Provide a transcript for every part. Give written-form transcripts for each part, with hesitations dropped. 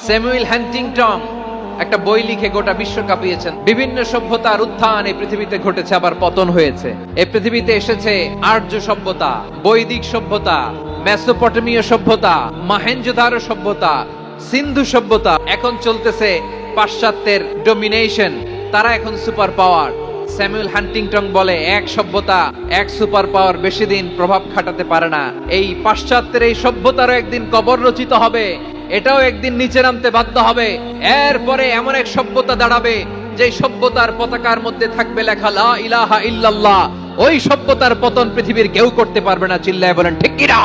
Samuel Huntington একটা বই লিখে গোটা বিশ্ব কাঁপিয়েছেন। বিভিন্ন সভ্যতার উত্থান এই পৃথিবীতে ঘটেছে, আবার পতন হয়েছে। এই পৃথিবীতে এসেছে আর্য সভ্যতা, বৈদিক সভ্যতা, মেসোপটেমীয় সভ্যতা, মহেঞ্জোদারো সভ্যতা, সিন্ধু সভ্যতা। এখন চলতেছে পাশ্চাত্যের ডমিনেশন, তারা এখন সুপার পাওয়ার। স্যামুয়েল হান্টিংটন বলে এক সভ্যতা, এক সুপার পাওয়ার বেশি দিন প্রভাব খাটাতে পারে না। এই পাশ্চাত্যের এই সভ্যতারও একদিন কবর রচিত হবে, এটাও একদিন নিচে নামতে বাধ্য হবে। এরপরে এমন এক সভ্যতা দাঁড়াবে যে সভ্যতার পতাকার মধ্যে থাকবে লেখা লা ইলাহা ইল্লাল্লাহ। ওই সভ্যতার পতন পৃথিবীর কেউ করতে পারবে না। চিল্লায় বলেন ঠিক কি না?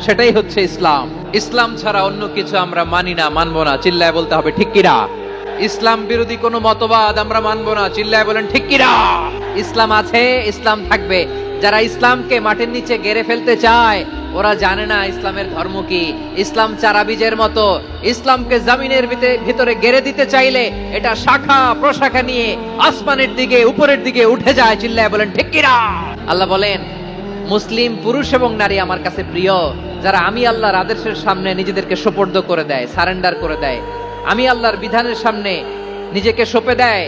সেটাই হচ্ছে ইসলাম। ইসলাম ছাড়া অন্য কিছু আমরা মানি না, মানবো না। চিল্লায় বলতে হবে ঠিক কি না? ইসলাম বিরোধী কোন মতবাদ আমরা মানবো না। চিল্লায় বলেন ঠিক কি না? ইসলাম আছে, ইসলাম থাকবে। যারা ইসলামকে মাটির নিচে গেড়ে ফেলতে চায় ওরা জানে না ইসলামের ধর্ম কি। ইসলাম চারা বীজের মতো, ইসলামকে জমিনের ভিতরে গেড়ে দিতে চাইলে এটা শাখা প্রশাখা নিয়ে আসমানের দিকে, উপরের দিকে উঠে যায়। চিল্লায় বলেন ঠিক কি না? আল্লাহ বলেন মুসলিম পুরুষ এবং নারী আমার কাছে প্রিয়, যারা আমি আল্লাহর আদেশের সামনে নিজেদেরকে সোপর্দ করে দেয়, সারেন্ডার করে দেয়, আমি আল্লাহর বিধানের সামনে নিজেকে সঁপে দেয়,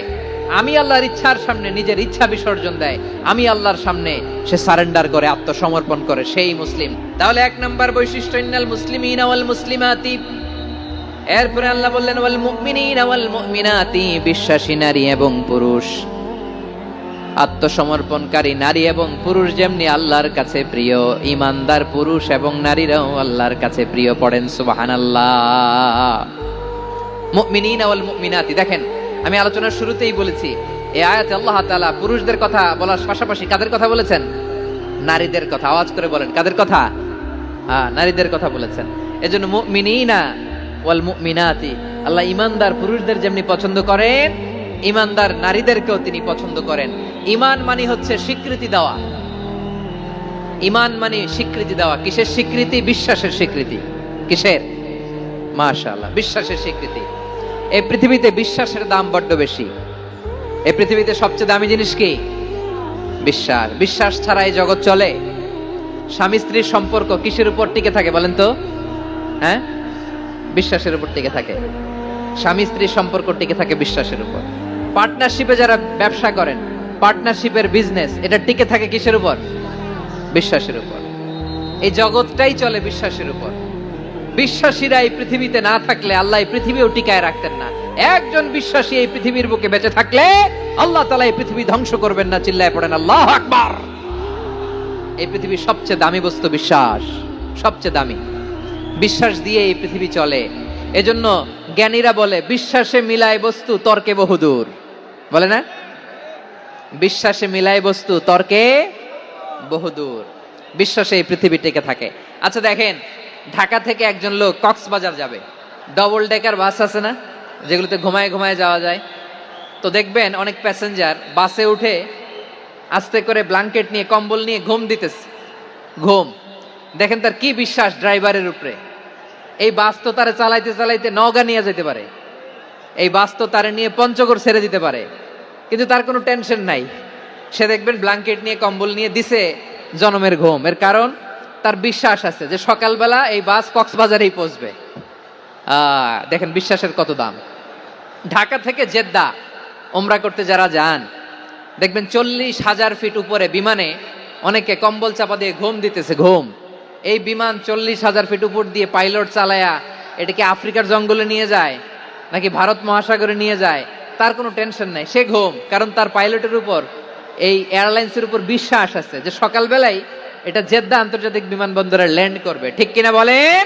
আমি আল্লাহর ইচ্ছার সামনে নিজের ইচ্ছা বিসর্জন দেয়, আমি আল্লাহর সামনে সে সারেন্ডার করে, আত্মসমর্পণ করে, সেই মুসলিম। তাহলে এক নাম্বার বৈশিষ্ট্য ইন্নাল মুসলিমিনা ওয়াল মুসলিমাতি। এরপরে আল্লাহ বললেন ওয়াল মুমিনিনা ওয়াল মুমিনাতি, বিশ্বাসী নারী এবং পুরুষ, আত্মসমর্পণকারী নারী এবং পুরুষ যেমনি আল্লাহর কাছে প্রিয়, ইমানদার পুরুষ এবং নারীরাও আল্লাহর কাছে প্রিয়। পড়েন সুবহানাল্লাহ। মুমিনিনা ওয়াল মুমিনাতি। দেখেন আমি আলোচনার শুরুতেই বলেছি এই আয়াতে আল্লাহ তাআলা পুরুষদের কথা বলার পাশাপাশি কাদের কথা বলেছেন? নারীদের কথা। আওয়াজ করে বলেন কাদের কথা? নারীদের কথা বলেছেন। এজন্য মুমিনিনা ওয়াল মুমিনাতি, আল্লাহ ইমানদার পুরুষদের যেমনি পছন্দ করেন, ইমানদার নারীদেরকেও তিনি পছন্দ করেন। ঈমান মানে হচ্ছে স্বীকৃতি দেওয়া। ঈমান মানে স্বীকৃতি দেওয়া। কিসের স্বীকৃতি? বিশ্বাসের স্বীকৃতি। কিসের? মাশাআল্লাহ, বিশ্বাসের স্বীকৃতি। এই পৃথিবীতে বিশ্বাসের দাম বড্ড বেশি। এই পৃথিবীতে সবচেয়ে দামি জিনিস কি? বিশ্বাস। বিশ্বাস ছাড়া এই জগৎ চলে? স্বামী স্ত্রীর সম্পর্ক কিসের উপর টিকে থাকে বলেন তো? হ্যাঁ, বিশ্বাসের উপর টিকে থাকে। স্বামী স্ত্রীর সম্পর্ক টিকে থাকে বিশ্বাসের উপর। পার্টনারশিপে যারা ব্যবসা করেন, পার্টনারশিপের বিজনেস, এটা টিকে থাকে কিসের উপর? বিশ্বাসের উপর। এই জগৎটাই চলে বিশ্বাসের উপর। বিশ্বাসীরা এই পৃথিবীতে না থাকলে আল্লাহ এই পৃথিবীও টিকায় রাখতেন না। একজন বিশ্বাসী এই পৃথিবীর বুকে বেঁচে থাকলে আল্লাহ তাআলা এই পৃথিবী ধ্বংস করবেন না। চিল্লায় পড়েন আল্লাহু আকবার। এই পৃথিবীর সবচেয়ে দামি বস্তু বিশ্বাস, সবচেয়ে দামি। বিশ্বাস দিয়ে এই পৃথিবী চলে। এজন্য জ্ঞানীরা বলে বিশ্বাসে মিলায় বস্তু, তর্কে বহুদূর। বলে না? বিশ্বাসে মিলায় বস্তু, তর্কে বহুদূর। বিশ্বাসে এই পৃথিবী টিকে থাকে। আচ্ছা দেখেন, ঢাকা থেকে একজন লোক কক্সবাজার যাবে, ডবল ডেকার বাস আছে না, যেগুলোতে ঘুমায় ঘুমায় যাওয়া যায়। তো দেখবেন অনেক প্যাসেঞ্জার বাসে উঠে আস্তে করে ব্ল্যাঙ্কেট নিয়ে, কম্বল নিয়ে ঘুম দিতেছে। ঘুম দেখেন তার কি বিশ্বাস ড্রাইভারের উপরে। এই বাস তো তারা চালাইতে চালাইতে নওগাঁ নিয়ে যেতে পারে, এই বাস তো তারা নিয়ে পঞ্চগড় ছেড়ে দিতে পারে, কিন্তু তার কোনো টেনশন নাই। সে দেখবেন ব্ল্যাঙ্কেট নিয়ে, কম্বল নিয়ে দিছে জনমের ঘুম। এর কারণ তার বিশ্বাস আছে যে সকালবেলা এই বাস কক্সবাজারেই পৌঁছবে। দেখেন বিশ্বাসের কত দাম। ঢাকা থেকে জেদ্দা ওমরা করতে যারা যান দেখবেন 40,000 ফিট উপরে বিমানে অনেকে কম্বল চাপা দিয়ে ঘুম দিতেছে। ঘুম। এই বিমান 40,000 ফিট উপর দিয়ে পাইলট চালায়া এটাকে আফ্রিকার জঙ্গলে নিয়ে যায় নাকি ভারত মহাসাগরে নিয়ে যায়, তার কোনো টেনশন নাই। সে ঘুম, কারণ তার পাইলটের উপর, এই এয়ারলাইন্সের উপর বিশ্বাস আছে যে সকালবেলায় এটা জেদ্দা আন্তর্জাতিক বিমানবন্দরে ল্যান্ড করবে। ঠিক কিনা বলেন?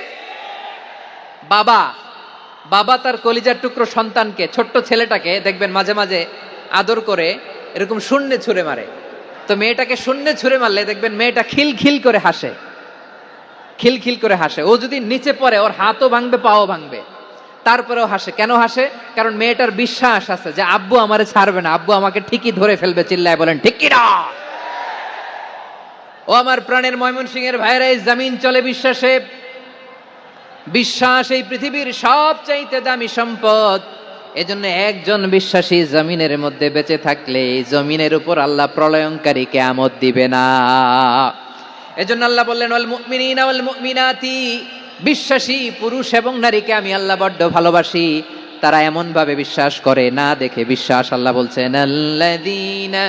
বাবা তার কলিজার টুকরো সন্তানকে, ছোট্ট ছেলেটাকে দেখবেন মাঝে মাঝে আদর করে এরকম শূন্যে ছুঁড়ে মারে। তো মেয়েটাকে শূন্যে ছুঁড়ে মারলে দেখবেন মেয়েটা খিলখিল করে হাসে, খিলখিল করে হাসে। ও যদি নিচে পড়ে ওর হাতও ভাঙবে, পাও ভাঙবে, তারপরেও হাসে। কেন হাসে? কারণ মেয়েটার বিশ্বাস আছে যে আব্বু আমারে ছাড়বে না, আব্বু আমাকে ঠিকই ধরে ফেলবে। চিল্লায় বলেন ঠিক কি না? ও আমার প্রাণের ময়মনসিংহের ভাইরা, এই জমিন চলে বিশ্বাসে। বিশ্বাস এই পৃথিবীর সবচাইতে দামি সম্পদ। এজন্য একজন বিশ্বাসী জমিনের মধ্যে বেঁচে থাকলে এই জমিনের উপর আল্লাহ প্রলয়ঙ্কারী কিয়ামত দিবে না। এজন্য আল্লাহ বললেন ওয়াল মুমিনিনা ওয়াল মুমিনাতি, বিশ্বাসী পুরুষ এবং নারীকে আমি আল্লাহ বড্ড ভালোবাসি। তারা এমন ভাবে বিশ্বাস করে না দেখে বিশ্বাস। আল্লাহ বলছেন আল্লাযীনা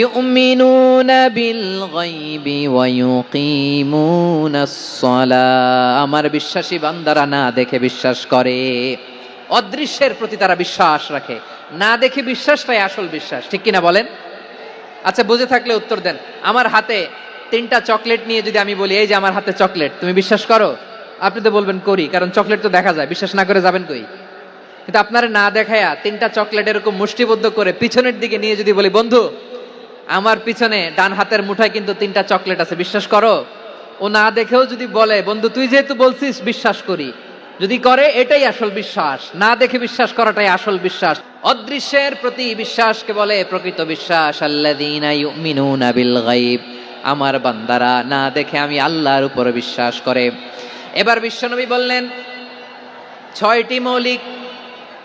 ইউমিনুনা বিল গায়বি ওয়া ইউকিমুনাস সালাহ। আমার বিশ্বাসী বান্দারা না দেখে বিশ্বাস করে, অদৃশ্যের প্রতি তারা বিশ্বাস রাখে। না দেখে বিশ্বাসটাই আসল বিশ্বাস, ঠিক কিনা বলেন? আচ্ছা, বুঝে থাকলে উত্তর দেন। আমার হাতে 3টা চকলেট নিয়ে যদি আমি বলি এই যে আমার হাতে চকলেট, তুমি বিশ্বাস করো? আপনি তো বলবেন করি, কারণ চকলেট তো দেখা যায়। বিশ্বাস না করে যাবেন কই? কিন্তু আপনারা না দেখায়া 3টা চকলেট এরকম মুষ্টিবদ্ধ করে পিছনের দিকে নিয়ে যদি বলি বন্ধু আমার পিছনে ডান হাতের মুঠায় কিন্তু 3টা চকলেট আছে, বিশ্বাস করো? ও না দেখেও যদি বলে বন্ধু তুই যেহেতু বলছিস বিশ্বাস করি, যদি করে এটাই আসল বিশ্বাস। না দেখে বিশ্বাস করাটাই আসল বিশ্বাস। অদৃশ্যের প্রতি বিশ্বাসকে বলে প্রকৃত বিশ্বাস। আল্লাযীনা ইউমিনুনা বিল গায়ব, আমার বান্দারা না দেখে আমি আল্লাহর উপর বিশ্বাস করে। এবার বিশ্বনবী বললেন 6টি মৌলিক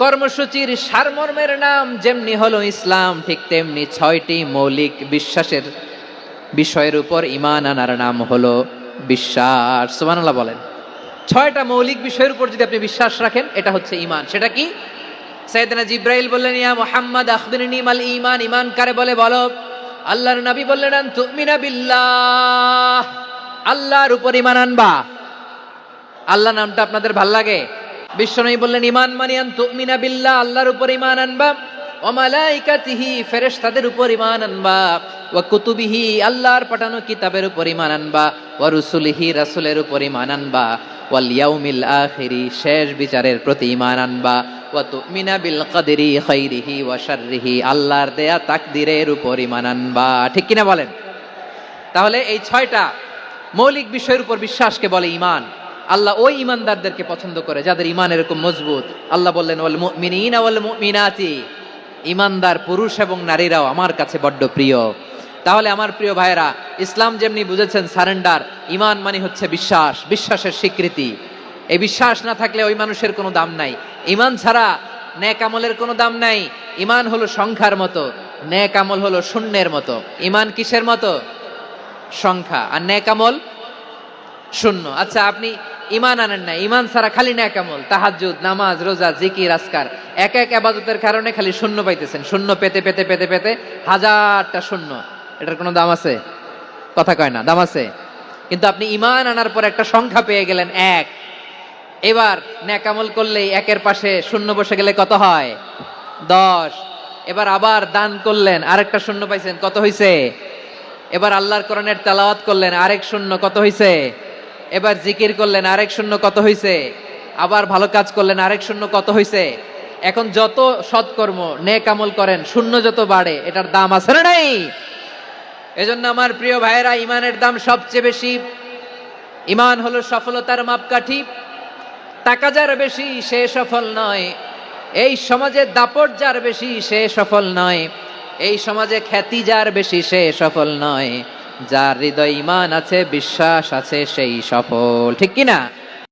কর্মসূচির সারমর্মের নাম যেমনি হলো ইসলাম, ঠিক তেমনি 6টি মৌলিক বিশ্বাসের বিষয়ের উপর ঈমান আনার নাম হলো বিশ্বাস। সুবহানাল্লাহ বলেন। 6টা মৌলিক বিষয়ের উপর যদি আপনি বিশ্বাস রাখেন এটা হচ্ছে ঈমান। সেটা কি? সাইয়েদনা জিবরাইল বললেন ইয়া মুহাম্মদ আখবিরনি মাল ঈমান। ঈমান কারে বলে বলো? আল্লাহর নবী বললেন আন তুমিনা বিল্লাহ, আল্লাহর উপর ঈমান আনবা। আল্লাহ নামটা আপনাদের ভাল লাগে? বিশ্বনবী বললেন ঈমান মানে আন তুমিনা বিল্লাহ, আল্লাহর উপর ঈমান আনবা। ওয়া মালাইকাতিহি, ফেরেশতাদের উপর ঈমান আনবা। ওয়া কুতুবিহি, আল্লাহর পাঠানো কিতাবের উপর ঈমান আনবা। ওয়া রুসুলিহি, রাসূলের উপর ঈমান আনবা। ওয়াল ইয়াউমিল আখিরি, শেষ বিচারের প্রতি ঈমান আনবা। ওয়া তুমিনা বিল কদরি খাইরিহি ওয়া শাররিহি, আল্লাহর দেয়া তাকদীরের উপর ঈমান আনবা। ঠিক কিনা বলেন? তাহলে এই 6টা মৌলিক বিষয়ের উপর বিশ্বাসকে বলে ঈমান। আল্লাহ ওই ঈমানদারদেরকে পছন্দ করে যাদের ঈমান এরকম মজবুত। আল্লাহ বললেন ওয়াল মুমিনিনা ওয়াল মুমিনাতি, ঈমানদার পুরুষ এবং নারীরাও আমার কাছে বড্ড প্রিয়। তাহলে আমার প্রিয় ভাইরা, ইসলাম যেমনি বুঝেছেন সারেন্ডার, ঈমান মানে হচ্ছে বিশ্বাস, বিশ্বাসের স্বীকৃতি। এই বিশ্বাস না থাকলে ওই মানুষের কোনো দাম নাই। ঈমান ছাড়া নেক আমলের কোনো দাম নাই। ঈমান হলো সংখ্যার মতো, নেক আমল হলো শূন্যের মতো। ঈমান কিসের মতো? সংখ্যা। আর নেক আমল শূন্য। আচ্ছা, আপনি ঈমান আনেন না, ঈমান ছাড়া খালি নেক আমল, তাহাজ্জুদ, নামাজ, রোজা, জিকির, আজকার, এক এক ইবাদতের কারণে খালি শূন্য পাইতেছেন। শূন্য পেতে পেতে পেতে পেতে হাজারটা শূন্য। এটার কোনো দাম আছে? কথা কয় না, দাম আছে? কিন্তু আপনি ঈমান আনার পর একটা সংখ্যা পেয়ে গেলেন 1। এবার নেক আমল করলে একের পাশে শূন্য বসে গেলে কত হয়? 10। এবার আবার দান করলেন, আরেকটা শূন্য পাইছেন, কত হইছে? এবার আল্লাহর কোরআনের তেলাওয়াত করলেন, আরেক শূন্য, কত হইছে? এবার জিকির করলেন, আরেক শূন্য, কত হইছে? আবার ভালো কাজ করলেন, আরেক শূন্য, কত হইছে? এখন যত সৎকর্ম নেক আমল করেন শূন্য যত বাড়ে, এটার দাম আছে না নাই? এজন্য আমার প্রিয় ভাইয়েরা, ঈমানের দাম সবচেয়ে বেশি। ঈমান হলো সফলতার মাপকাঠি। টাকা যার বেশি সে সফল নয়, এই সমাজে দাপট যার বেশি সে সফল নয়, এই সমাজে খ্যাতি যার বেশি সে সফল নয়, যার হৃদয় ঈমান আছে, বিশ্বাস আছে, সেই সফল। ঠিক কিনা?